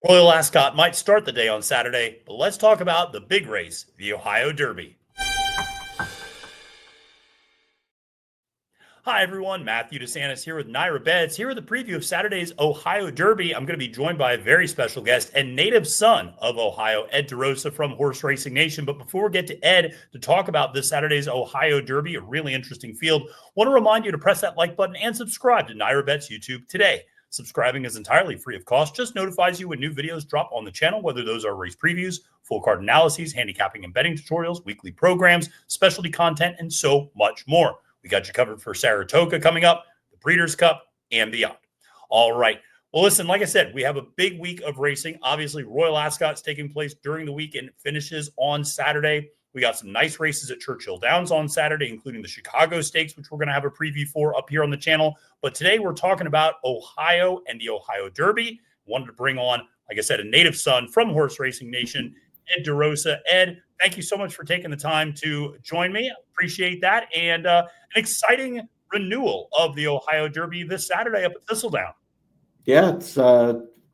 Royal Ascot might start the day on Saturday, but let's talk about the big race, the Ohio Derby. Hi, everyone. Matthew DeSantis here with NYRA Bets. Here with the preview of Saturday's Ohio Derby. I'm going to be joined by a very special guest and native son of Ohio, Ed DeRosa from Horse Racing Nation. But before we get to Ed to talk about this Saturday's Ohio Derby, a really interesting field, I want to remind you to press that like button and subscribe to NYRA Bets YouTube today. Subscribing is entirely free of cost, just notifies you when new videos drop on the channel, whether those are race previews, full card analyses, handicapping and betting tutorials, weekly programs, specialty content, and so much more. We got you covered for Saratoga coming up, the Breeders' Cup, and beyond. All right. Well, listen, like I said, we have a big week of racing. Obviously, Royal Ascot's taking place during the week and finishes on Saturday. We got some nice races at Churchill Downs on Saturday, including the Chicago Stakes, which we're going to have a preview for up here on the channel. But today we're talking about Ohio and the Ohio Derby. Wanted to bring on, like I said, a native son from Horse Racing Nation, Ed DeRosa. Ed, thank you so much for taking the time to join me. Appreciate that. And an exciting renewal of the Ohio Derby this Saturday up at Thistledown. Yeah, it's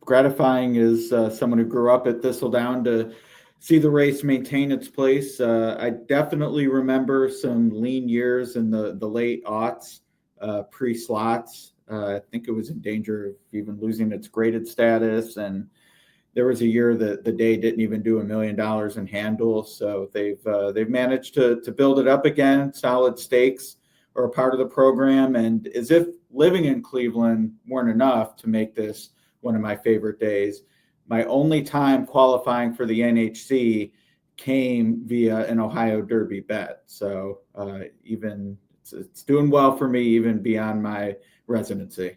gratifying as someone who grew up at Thistledown to see the race maintain its place. I definitely remember some lean years in the late aughts, pre-slots. I think it was in danger of even losing its graded status. And there was a year that the day didn't even do $1 million in handle. So they've managed to build it up again. Solid stakes are a part of the program. And as if living in Cleveland weren't enough to make this one of my favorite days, my only time qualifying for the NHC came via an Ohio Derby bet. So even it's doing well for me, even beyond my residency.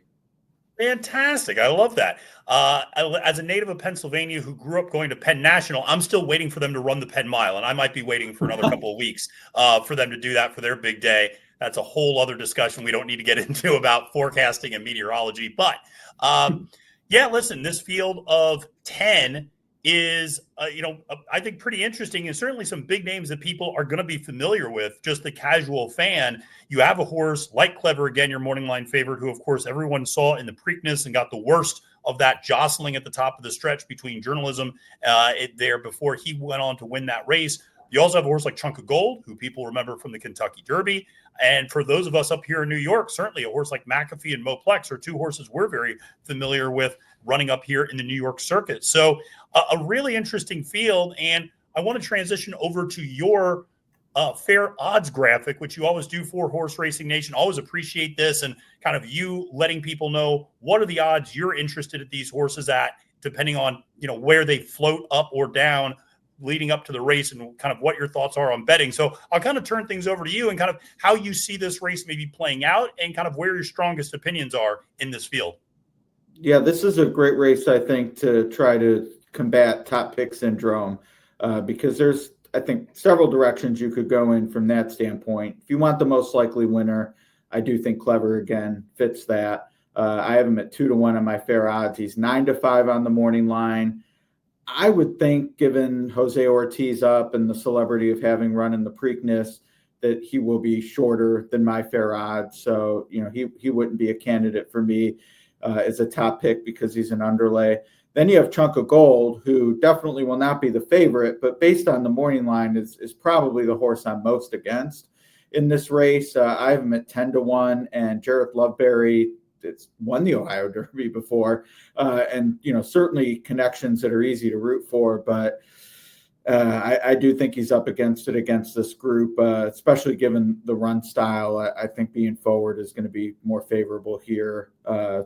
Fantastic. I love that. As a native of Pennsylvania who grew up going to Penn National, I'm still waiting for them to run the Penn Mile, and I might be waiting for another couple of weeks for them to do that for their big day. That's a whole other discussion we don't need to get into about forecasting and meteorology. But yeah, listen, this field of 10 is, I think pretty interesting, and certainly some big names that people are going to be familiar with, just the casual fan. You have a horse like Clever, again, your morning line favorite, who, of course, everyone saw in the Preakness and got the worst of that jostling at the top of the stretch between journalism there before he went on to win that race. You also have a horse like Chunk of Gold, who people remember from the Kentucky Derby. And for those of us up here in New York, certainly a horse like McAfee and Mo Plex are two horses we're very familiar with running up here in the New York circuit. So a really interesting field. And I want to transition over to your fair odds graphic, which you always do for Horse Racing Nation. Always appreciate this and kind of you letting people know what are the odds you're interested at these horses at, depending on, where they float up or down leading up to the race and kind of what your thoughts are on betting. So I'll kind of turn things over to you and kind of how you see this race maybe playing out and kind of where your strongest opinions are in this field. Yeah, this is a great race, I think, to try to combat top pick syndrome because there's, I think, several directions you could go in from that standpoint. If you want the most likely winner, I do think Clever, again, fits that. I have him at 2-1 on my fair odds. He's 9-5 on the morning line. I would think, given Jose Ortiz up and the celebrity of having run in the Preakness, that he will be shorter than my fair odds. So, he wouldn't be a candidate for me as a top pick because he's an underlay. Then you have Chunk of Gold, who definitely will not be the favorite, but based on the morning line is probably the horse I'm most against in this race. I have him at 10-1, and Jareth Loveberry, it's won the Ohio Derby before, and certainly connections that are easy to root for. But I do think he's up against this group, especially given the run style. I think being forward is going to be more favorable here.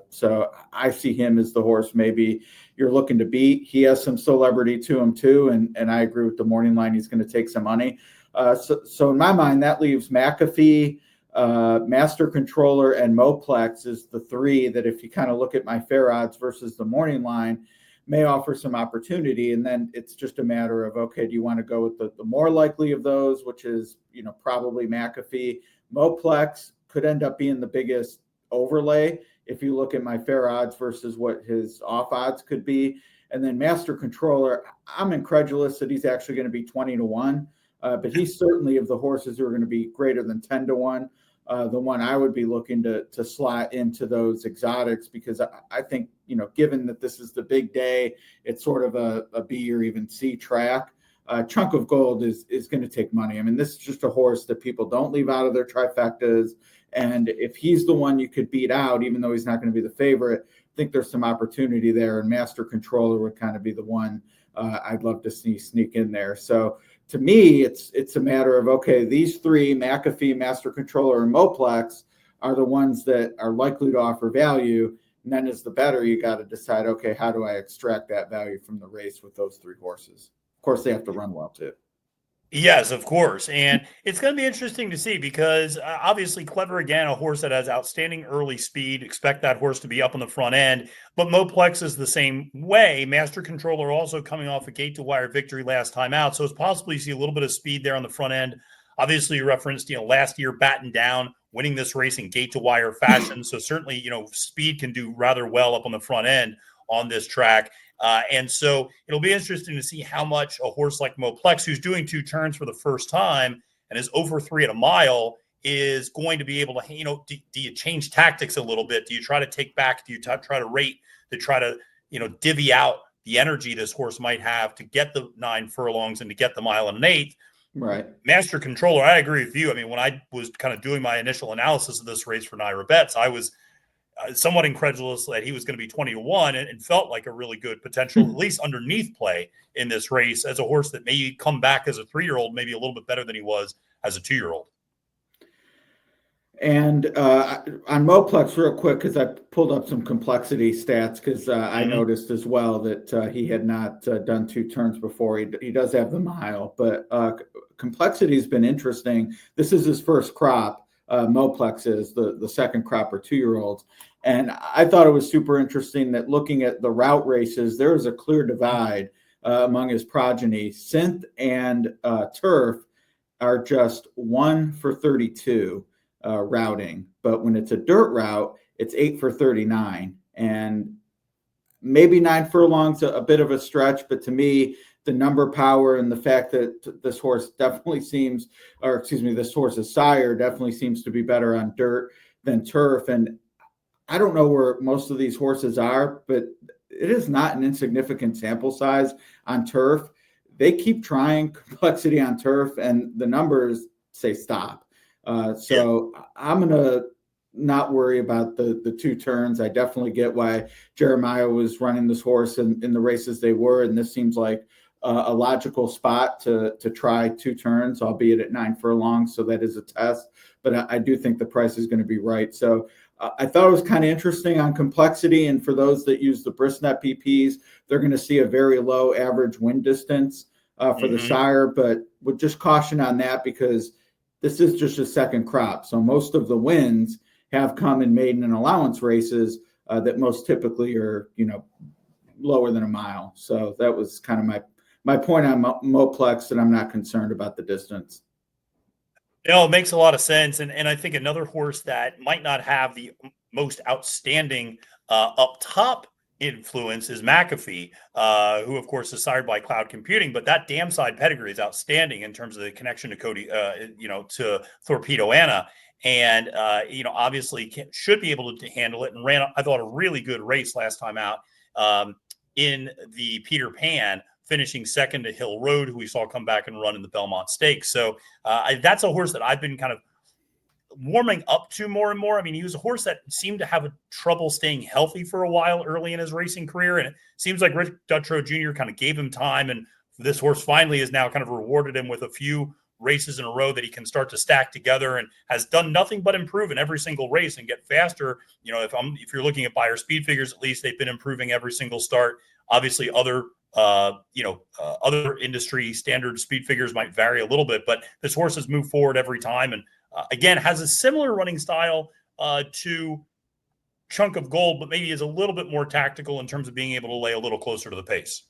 So I see him as the horse maybe you're looking to beat. He has some celebrity to him too, and I agree with the morning line. He's going to take some money. So in my mind, that leaves McAfee, Master Controller, and Mo Plex is the three that, if you kind of look at my fair odds versus the morning line, may offer some opportunity. And then it's just a matter of, okay, do you want to go with the more likely of those, which is, probably McAfee. Mo Plex could end up being the biggest overlay if you look at my fair odds versus what his off odds could be. And then Master Controller, I'm incredulous that he's actually going to be 20-1. But he's certainly of the horses who are going to be greater than 10-1. the one I would be looking to slot into those exotics, because I think, given that this is the big day, it's sort of a B or even C track. Chunk of Gold is going to take money. I mean, this is just a horse that people don't leave out of their trifectas. And if he's the one you could beat out, even though he's not going to be the favorite, I think there's some opportunity there. And Master Controller would kind of be the one I'd love to see sneak in there. So to me, it's a matter of, okay, these three, McAfee, Master Controller, and Mo Plex, are the ones that are likely to offer value. And then as the better, you got to decide, okay, how do I extract that value from the race with those three horses? Of course, they have to run well too. Yes, of course. And it's going to be interesting to see because obviously Clever, again, a horse that has outstanding early speed. Expect that horse to be up on the front end. But Mo Plex is the same way. Master Controller also coming off a gate to wire victory last time out. So it's possible you see a little bit of speed there on the front end. Obviously, you referenced, last year batting down, winning this race in gate to wire fashion. So certainly, speed can do rather well up on the front end on this track. And so it'll be interesting to see how much a horse like Mo Plex, who's doing 2 turns for the first time and is over 3 at a mile, is going to be able to, do you change tactics a little bit? Do you try to take back? Do you try to rate to try to, divvy out the energy this horse might have to get the 9 furlongs and to get the mile and an eighth? Right. Master Controller, I agree with you. I mean, when I was kind of doing my initial analysis of this race for NYRA Bets, I was somewhat incredulous that he was going to be 20-1 and felt like a really good potential, at least underneath play in this race, as a horse that may come back as a 3-year-old, maybe a little bit better than he was as a 2-year-old. And on Mo Plex, real quick, because I pulled up some complexity stats, because I noticed as well that he had not done 2 turns before. He does have the mile, but complexity has been interesting. This is his first crop. Mo Plex is the second crop or 2-year-olds. And I thought it was super interesting that looking at the route races, there was a clear divide among his progeny. Synth and Turf are just 1 for 32 routing. But when it's a dirt route, it's 8 for 39. And maybe 9 furlongs, a bit of a stretch, but to me, the number power and the fact that this horse definitely seems, this horse's sire definitely seems to be better on dirt than turf. And I don't know where most of these horses are, but it is not an insignificant sample size on turf. They keep trying complexity on turf, and the numbers say stop. So I'm going to not worry about the 2 turns. I definitely get why Jeremiah was running this horse in the races they were, and this seems like a logical spot to try 2 turns, albeit at 9 furlongs. So that is a test, but I do think the price is going to be right. So I thought it was kind of interesting on complexity. And for those that use the Brisnet PPs, they're going to see a very low average win distance for the sire, but would just caution on that because this is just a second crop. So most of the wins have come in maiden and allowance races that most typically are, lower than a mile. So that was kind of my point on Mo Plex, that I'm not concerned about the distance. It makes a lot of sense. And I think another horse that might not have the most outstanding up top influence is McAfee, who, of course, is sired by Cloud Computing. But that damn side pedigree is outstanding in terms of the connection to Cody, to Torpedo Anna. And, obviously should be able to handle it and ran, I thought, a really good race last time out in the Peter Pan, finishing second to Hill Road, who we saw come back and run in the Belmont Stakes. So that's a horse that I've been kind of warming up to more and more. I mean, he was a horse that seemed to have trouble staying healthy for a while early in his racing career. And it seems like Rick Dutrow Jr. kind of gave him time. And this horse finally has now kind of rewarded him with a few races in a row that he can start to stack together, and has done nothing but improve in every single race and get faster. If you're looking at buyer speed figures, at least they've been improving every single start. Obviously other industry standard speed figures might vary a little bit, but this horse has moved forward every time. And again, has a similar running style to Chunk of Gold, but maybe is a little bit more tactical in terms of being able to lay a little closer to the pace.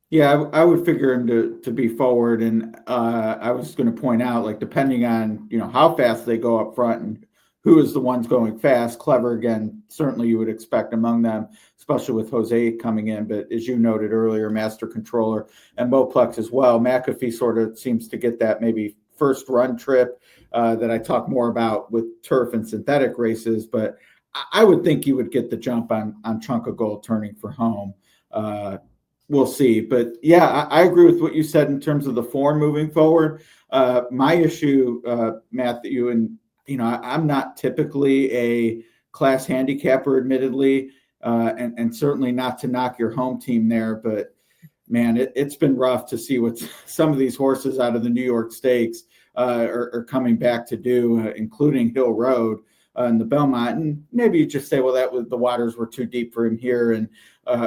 Yeah, I would figure him to be forward. And I was going to point out, like, depending on, how fast they go up front and who is the ones going fast. Clever, again, certainly you would expect among them, especially with Jose coming in. But as you noted earlier, Master Controller and Mo Plex as well. McAfee sort of seems to get that maybe first run trip that I talk more about with turf and synthetic races, but I would think he would get the jump on Chunk of Gold turning for home. We'll see. But yeah, I agree with what you said in terms of the form moving forward. My issue, Matthew, and I'm not typically a class handicapper, admittedly, and certainly not to knock your home team there. But man, it's been rough to see what some of these horses out of the New York Stakes are coming back to do, including Hill Road and the Belmont. And maybe you just say, well, the waters were too deep for him here and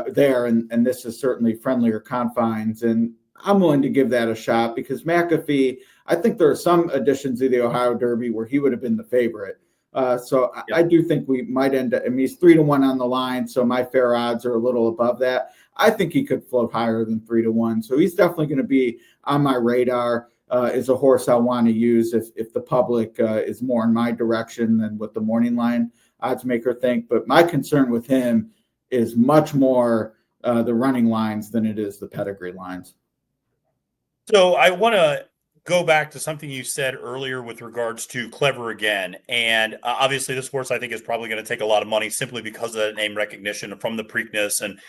there, and this is certainly friendlier confines. And I'm willing to give that a shot because McAfee, I think there are some editions of the Ohio Derby where he would have been the favorite. So I do think we might end up, I mean, he's 3-1 on the line, so my fair odds are a little above that. I think he could float higher than 3-1. So he's definitely going to be on my radar. Is a horse I want to use if the public is more in my direction than what the morning line odds maker think. But my concern with him is much more the running lines than it is the pedigree lines. So I want to go back to something you said earlier with regards to Clever Again. And obviously this horse I think is probably going to take a lot of money simply because of that name recognition from the Preakness. And,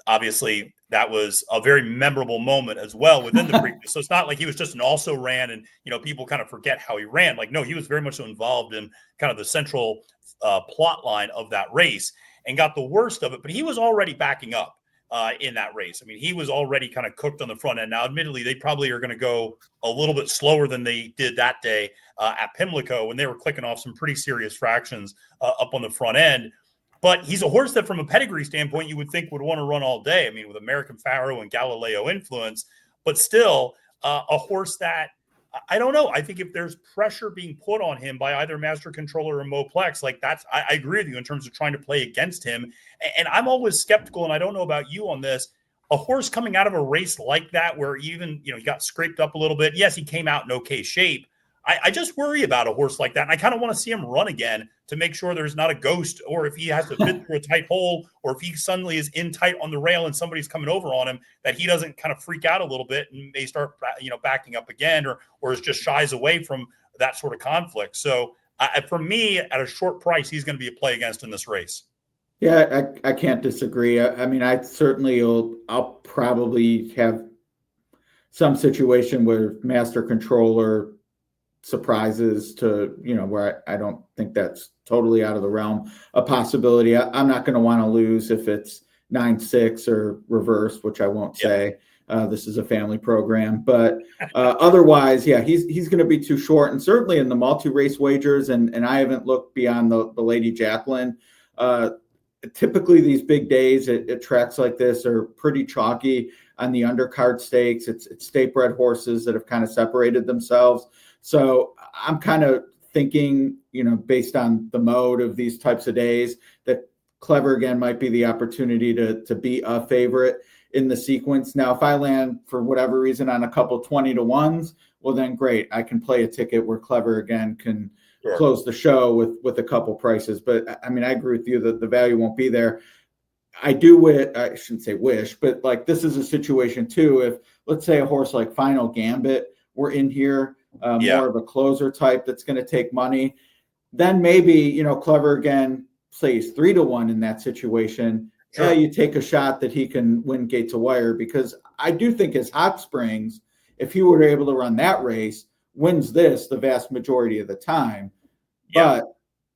obviously that was a very memorable moment as well within the Preakness. So it's not like he was just an also ran and, people kind of forget how he ran. Like, no, he was very much involved in kind of the central plot line of that race and got the worst of it. But he was already backing up in that race. I mean, he was already kind of cooked on the front end. Now, admittedly, they probably are going to go a little bit slower than they did that day at Pimlico when they were clicking off some pretty serious fractions up on the front end. But he's a horse that from a pedigree standpoint, you would think would want to run all day. I mean, with American Pharaoh and Galileo influence, but still a horse that I don't know. I think if there's pressure being put on him by either Master Controller or Mo Plex, like I agree with you in terms of trying to play against him. And I'm always skeptical, and I don't know about you on this. A horse coming out of a race like that, where even, he got scraped up a little bit. Yes, he came out in okay shape. I just worry about a horse like that. And I kind of want to see him run again to make sure there's not a ghost, or if he has to fit through a tight hole, or if he suddenly is in tight on the rail and somebody's coming over on him, that he doesn't kind of freak out a little bit and may start, backing up again, or is just shies away from that sort of conflict. So for me, at a short price, he's going to be a play against in this race. Yeah, I can't disagree. I mean, I'll probably have some situation where Master Controller surprises to, where I don't think that's totally out of the realm of possibility. I'm not going to want to lose if it's 9-6 or reversed, which I won't say. This is a family program, but otherwise, yeah, he's going to be too short. And certainly in the multi-race wagers, and I haven't looked beyond the Lady Jacqueline. Typically these big days at tracks like this are pretty chalky on the undercard stakes. It's state-bred horses that have kind of separated themselves. So I'm kind of thinking, based on the mode of these types of days, that Clever Again might be the opportunity to be a favorite in the sequence. Now, if I land for whatever reason on a couple 20-1s, well, then great. I can play a ticket where Clever Again can close the show with a couple prices. But I mean, I agree with you that the value won't be there. I shouldn't say wish, but like this is a situation too. If let's say a horse like Final Gambit were in here, more of a closer type that's going to take money, then maybe, Clever Again, say he's 3-1 in that situation. Sure. Yeah, you take a shot that he can win gate to wire, because I do think his Hot Springs, if he were able to run that race, wins this the vast majority of the time. Yeah. But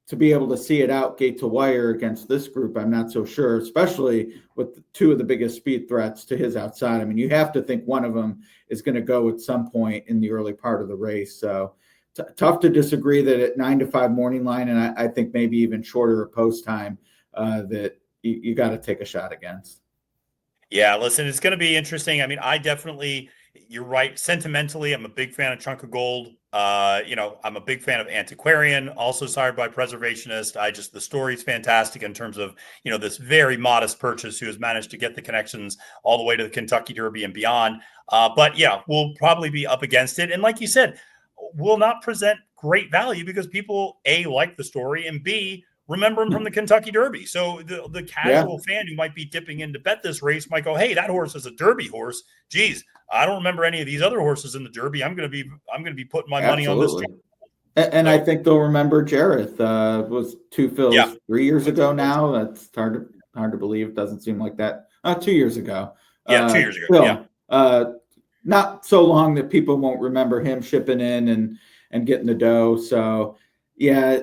to be able to see it out gate to wire against this group, I'm not so sure, especially with two of the biggest speed threats to his outside. I mean, you have to think one of them is going to go at some point in the early part of the race. So tough to disagree that at 9-5 morning line, and I think maybe even shorter post time, that you got to take a shot against. Yeah, listen, it's going to be interesting. I mean, you're right. Sentimentally, I'm a big fan of Chunk of Gold. I'm a big fan of Antiquarian, also sired by Preservationist. The story's fantastic in terms of, this very modest purchase who has managed to get the connections all the way to the Kentucky Derby and beyond. But yeah, we'll probably be up against it. And like you said, will not present great value because people, A, like the story, and B, remember him from the Kentucky Derby. So the casual fan who might be dipping in to bet this race might go, hey, that horse is a Derby horse. Geez, I don't remember any of these other horses in the Derby. I'm going to be putting my money on this. And I think they'll remember Jareth. Was Two Phils 3 years ago now. That's hard to believe. It doesn't seem like that. 2 years ago. 2 years ago. Not so long that people won't remember him shipping in and getting the dough. So yeah,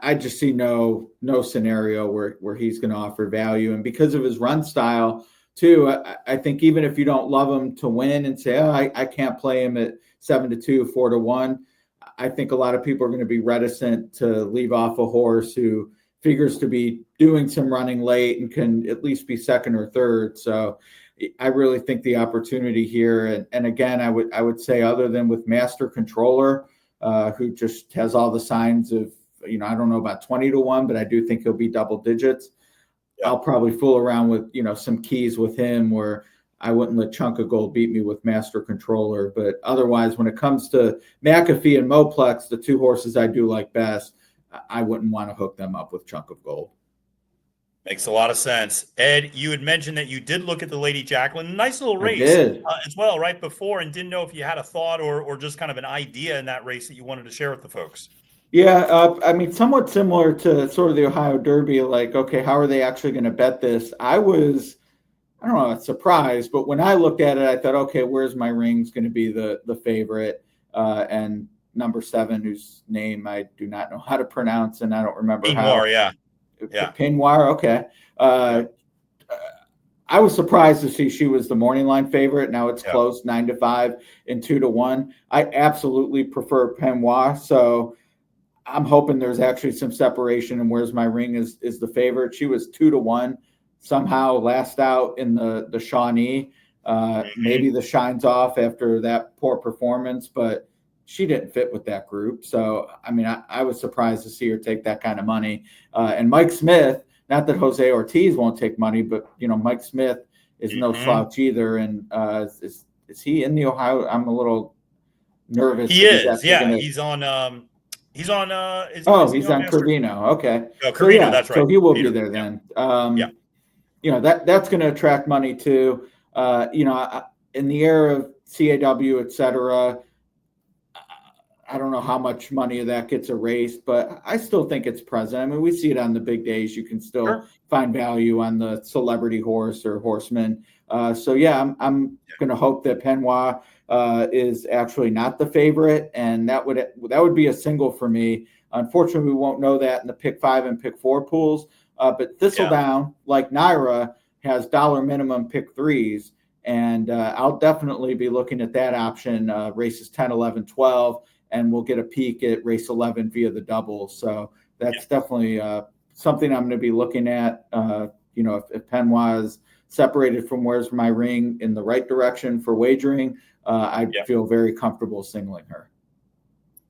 I just see no scenario where he's going to offer value. And because of his run style too, I think even if you don't love him to win and say, oh, I can't play him at 7-2, 4-1. I think a lot of people are going to be reticent to leave off a horse who figures to be doing some running late and can at least be second or third. So I really think the opportunity here, and again, I would say other than with Master Controller, who just has all the signs of, I don't know about 20-1, but I do think he'll be double digits. Yeah. I'll probably fool around with, some keys with him where I wouldn't let Chunk of Gold beat me with Master Controller. But otherwise, when it comes to McAfee and Mo Plex, the two horses I do like best, I wouldn't want to hook them up with Chunk of Gold. Makes a lot of sense. Ed, you had mentioned that you did look at the Lady Jacqueline. Nice little race as well right before, and didn't know if you had a thought or just kind of an idea in that race that you wanted to share with the folks. Yeah, somewhat similar to sort of the Ohio Derby, like, okay, how are they actually going to bet this? I don't know, surprised, but when I looked at it, I thought, okay, where's my ring's going to be the favorite? And number 7, whose name I do not know how to pronounce, and I don't remember how. Pinoir, okay. I was surprised to see she was the morning line favorite. Now it's close, 9-5 and 2-1. I absolutely prefer Pinoir, so I'm hoping there's actually some separation, and where's my ring is the favorite. She was 2-1 somehow last out in the Shawnee. Maybe the shine's off after that poor performance, but she didn't fit with that group. So, I was surprised to see her take that kind of money. And Mike Smith, not that Jose Ortiz won't take money, but, Mike Smith is no slouch either. And is he in the Ohio? I'm a little nervous. He is. Yeah. He's on Carvino. Okay. Oh, Carvino, that's right. So he will be there then. That's going to attract money too. In the era of CAW, et cetera, I don't know how much money of that gets erased, but I still think it's present. We see it on the big days. You can still find value on the celebrity horse or horseman. I'm going to hope that Pinoir is actually not the favorite, and that would be a single for me. Unfortunately, we won't know that in the pick 5 and pick 4 pools. But Thistledown, like NYRA, has dollar minimum pick 3s, and I'll definitely be looking at that option, races 10, 11, 12. And we'll get a peek at race 11 via the double. So that's definitely something I'm going to be looking at. If Pinoir is separated from where's my ring in the right direction for wagering, I feel very comfortable singling her.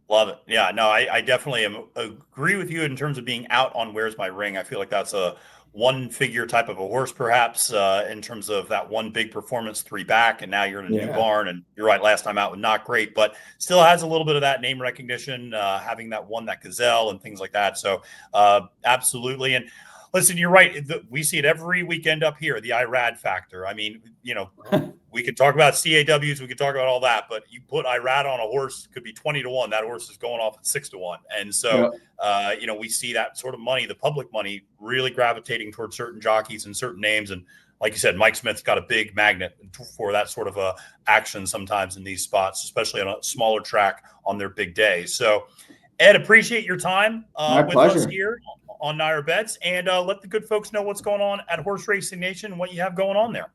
Love it. Yeah, no, I definitely agree with you in terms of being out on where's my ring. I feel like that's a one figure type of a horse, perhaps, in terms of that one big performance 3 back, and now you're in a new barn, and you're right, last time out was not great, but still has a little bit of that name recognition, having that gazelle and things like that. So absolutely. And listen, you're right. We see it every weekend up here, the IRAD factor. We could talk about CAWs, we could talk about all that, but you put IRAD on a horse, could be 20-1. That horse is going off at 6-1. And so, we see that sort of money, the public money, really gravitating towards certain jockeys and certain names. And like you said, Mike Smith's got a big magnet for that sort of action sometimes in these spots, especially on a smaller track on their big day. So, Ed, appreciate your time with us here on NYRA Bets, and let the good folks know what's going on at Horse Racing Nation and what you have going on there.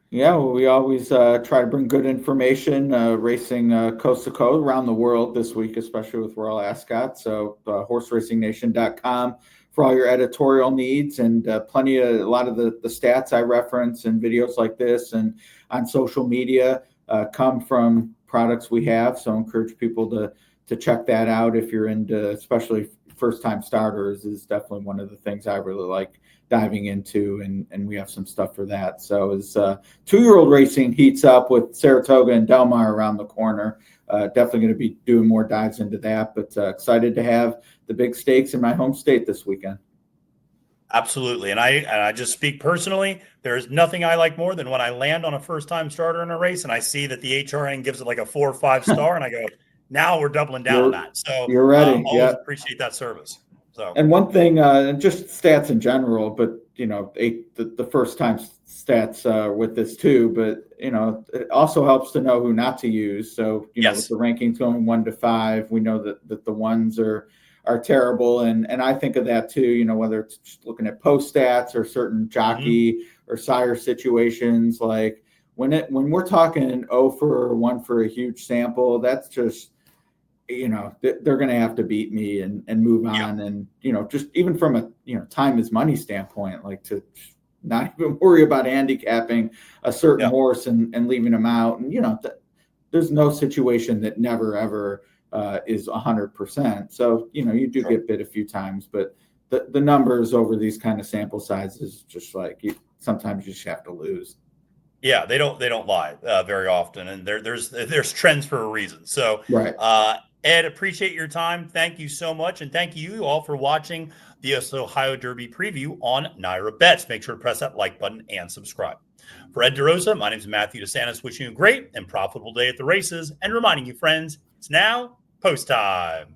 Yeah, well, we always try to bring good information, racing coast to coast around the world this week, especially with Royal Ascot. So horseracingnation.com for all your editorial needs, and a lot of the stats I reference and videos like this and on social media come from products we have. So I encourage people to check that out if you're into, especially first-time starters is definitely one of the things I really like diving into, and we have some stuff for that. So as 2-year-old racing heats up with Saratoga and Del Mar around the corner, definitely going to be doing more dives into that, but excited to have the big stakes in my home state this weekend. Absolutely. And I just speak personally. There's nothing I like more than when I land on a first-time starter in a race and I see that the HRN gives it like a 4 or 5 star, and I go, now we're doubling down on that. So you're ready. Always appreciate that service. So, and one thing, just stats in general, but the first time stats with this too, but it also helps to know who not to use. So with the rankings going 1 to 5, we know that the ones are terrible, and I think of that too. Whether it's just looking at post stats or certain jockey or sire situations, like when we're talking 0 for 1 for a huge sample, that's just they're going to have to beat me and move on, and just even from a time is money standpoint, like to not even worry about handicapping a certain horse and leaving them out, and there's no situation that never ever is 100%. So you do get bit a few times, but the numbers over these kind of sample sizes, just like sometimes you just have to lose. Yeah, they don't lie very often, and there's trends for a reason. So right. Ed, appreciate your time. Thank you so much. And thank you all for watching the Ohio Derby preview on NYRA Bets. Make sure to press that like button and subscribe. For Ed DeRosa, my name is Matthew DeSantis, wishing you a great and profitable day at the races and reminding you, friends, it's now post time.